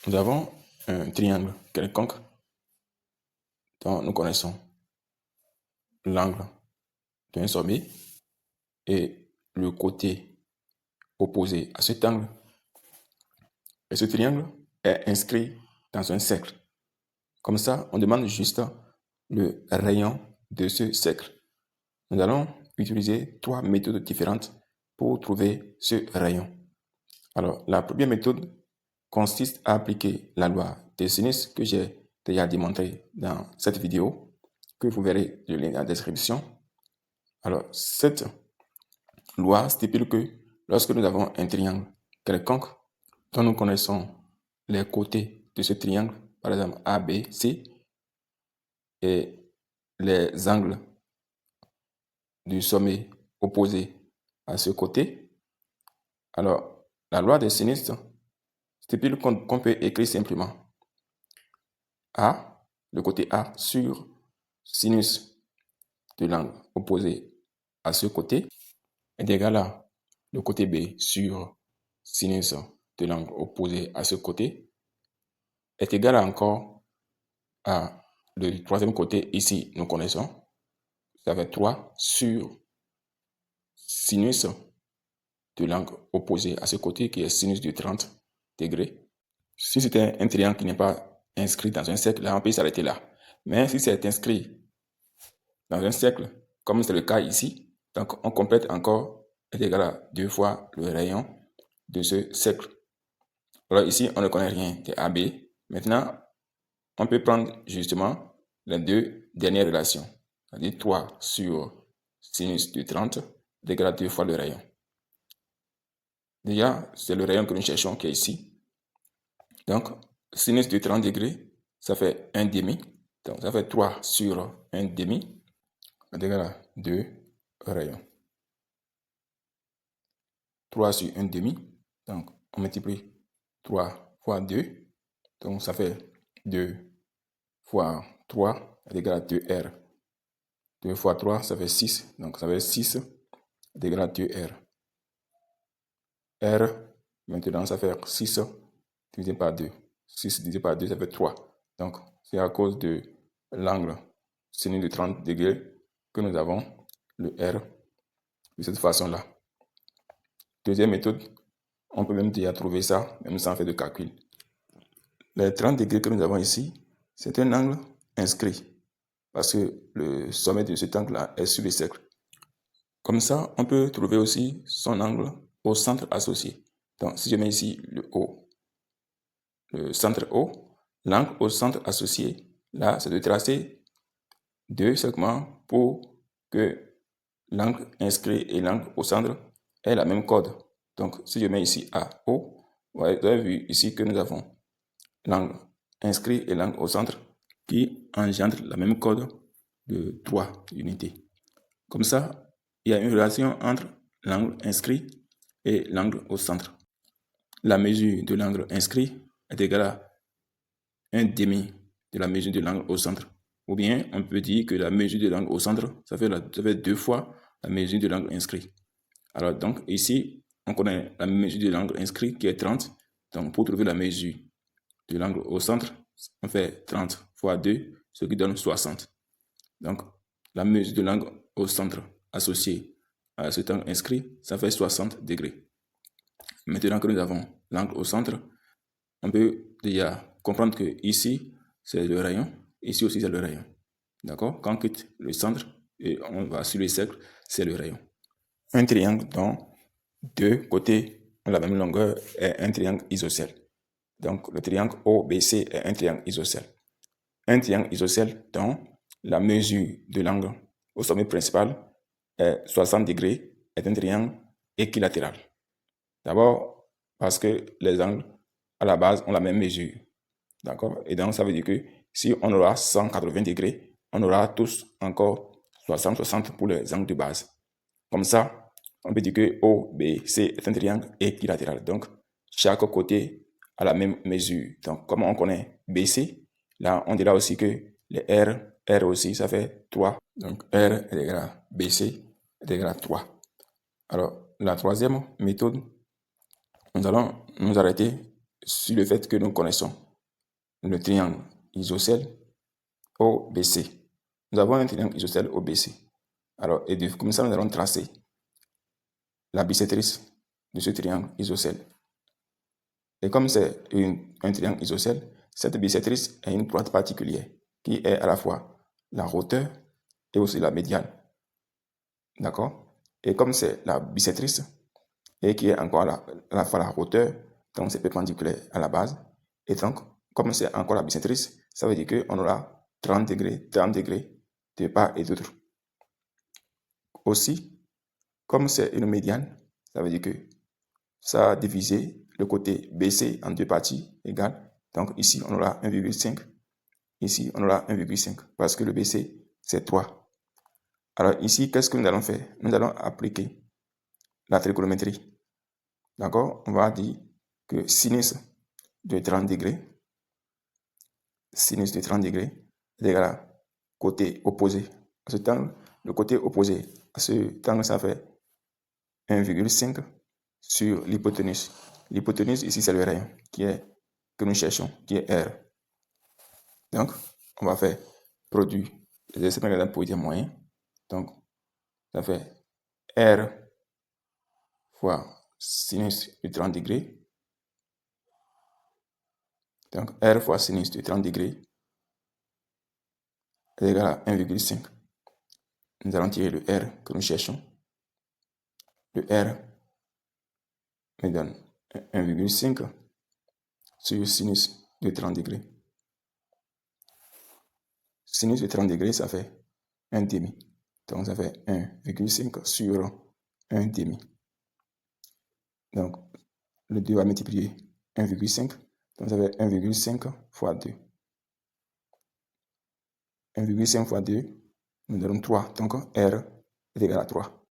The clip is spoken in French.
Nous avons un triangle quelconque dont nous connaissons l'angle d'un sommet et le côté opposé à cet angle. Et ce triangle est inscrit dans un cercle. Comme ça, on demande juste le rayon de ce cercle. Nous allons utiliser 3 méthodes différentes pour trouver ce rayon. Alors, la première méthode consiste à appliquer la loi des sinus que j'ai déjà démontré dans cette vidéo, que vous verrez le lien dans la description. Alors, cette loi stipule que lorsque nous avons un triangle quelconque, dont nous connaissons les côtés de ce triangle, par exemple A, B, C, et les angles du sommet opposé à ce côté, alors la loi des sinus stipule qu'on peut écrire simplement A, le côté A sur sinus de l'angle opposé à ce côté est égal à le côté B sur sinus de l'angle opposé à ce côté est égal à encore à le troisième côté ici nous connaissons, ça fait 3 sur sinus de l'angle opposé à ce côté qui est sinus de 30 degrés. Si c'était un triangle qui n'est pas inscrit dans un cercle, là on peut s'arrêter là. Mais si c'est inscrit dans un cercle, comme c'est le cas ici, donc on complète encore est égal à 2 fois le rayon de ce cercle. Alors ici, on ne connaît rien de AB. Maintenant, on peut prendre justement les deux dernières relations, c'est-à-dire 3 sur sinus de 30 est égal à 2 fois le rayon. Déjà, c'est le rayon que nous cherchons qui est ici. Donc, sinus de 30 degrés, ça fait 1 demi. Donc, ça fait 3 sur 1 demi est égal à 2 rayons. 3 sur 1 demi. Donc, on multiplie 3 fois 2. Donc, ça fait 2 fois 3 est égal à 2R. 2 fois 3, ça fait 6. Donc, ça fait 6 est égal à 2R. R, maintenant, ça fait 6 divisé par 2. 6 divisé par 2, ça fait 3. Donc, c'est à cause de l'angle sinus de 30 degrés que nous avons le R de cette façon-là. Deuxième méthode, on peut même déjà trouver ça, même sans faire de calcul. Les 30 degrés que nous avons ici, c'est un angle inscrit, parce que le sommet de cet angle-là est sur le cercle. Comme ça, on peut trouver aussi son angle au centre associé. Donc, si je mets ici le O, le centre O, l'angle au centre associé, là, c'est de tracer 2 segments pour que l'angle inscrit et l'angle au centre aient la même corde. Donc, si je mets ici AO, vous avez vu ici que nous avons l'angle inscrit et l'angle au centre qui engendrent la même corde de 3 unités. Comme ça, il y a une relation entre l'angle inscrit et l'angle au centre. La mesure de l'angle inscrit est égale à 1 demi de la mesure de l'angle au centre. Ou bien, on peut dire que la mesure de l'angle au centre, ça fait 2 fois la mesure de l'angle inscrit. Alors, donc, ici, on connaît la mesure de l'angle inscrit qui est 30. Donc, pour trouver la mesure de l'angle au centre, on fait 30 fois 2, ce qui donne 60. Donc, la mesure de l'angle au centre associé à cet angle inscrit, ça fait 60 degrés. Maintenant que nous avons l'angle au centre, on peut déjà comprendre que ici, c'est le rayon, ici aussi c'est le rayon. D'accord? Quand on quitte le centre et on va sur le cercle, c'est le rayon. Un triangle dont 2 côtés ont la même longueur est un triangle isocèle. Donc, le triangle OBC est un triangle isocèle. Un triangle isocèle dont la mesure de l'angle au sommet principal est 60 degrés est un triangle équilatéral. D'abord, parce que les angles à la base ont la même mesure. D'accord? Et donc, ça veut dire que si on aura 180 degrés, on aura tous encore 60 pour les angles de base. Comme ça, on peut dire que OBC est un triangle équilatéral. Donc, chaque côté a la même mesure. Donc, comme on connaît BC, là, on dira aussi que les R aussi, ça fait 3. Donc, R est égal à BC est égal à 3. Alors, la troisième méthode, nous allons nous arrêter sur le fait que nous connaissons le triangle isocèle OBC. Nous avons un triangle isocèle OBC. Alors, et comme ça, nous allons tracer la bisectrice de ce triangle isocèle. Et comme c'est un triangle isocèle, cette bisectrice a une droite particulière qui est à la fois la hauteur et aussi la médiane. D'accord? Et comme c'est la bisectrice et qui est encore à la fois la hauteur, donc c'est perpendiculaire à la base. Et donc, comme c'est encore la bisectrice, ça veut dire qu'on aura 30 degrés de part et d'autre. Aussi, comme c'est une médiane, ça veut dire que ça a divisé le côté BC en deux parties égales. Donc ici, on aura 1,5. Ici, on aura 1,5 parce que le BC, c'est 3. Alors ici, qu'est-ce que nous allons faire? Nous allons appliquer la trigonométrie. D'accord? On va dire que sinus de 30 degrés, sinus de 30 degrés est égal à côté opposé à cet angle. Le côté opposé à cet angle, ça fait 1,5 sur l'hypoténuse. L'hypoténuse, ici, c'est le rayon que nous cherchons, qui est R. Donc, on va faire produit des extrêmes pour dire moyen. Donc, ça fait R fois sinus de 30 degrés. Donc, R fois sinus de 30 degrés est égal à 1,5. Nous allons tirer le R que nous cherchons. Le R me donne 1,5 sur sinus de 30 degrés. Sinus de 30 degrés, ça fait 1 demi. Donc, ça fait 1,5 sur 1 demi. Donc, le 2 va multiplier 1,5. Donc, ça fait 1,5 fois 2. 1,5 fois 2 nous donne 3. Donc, R est égal à 3.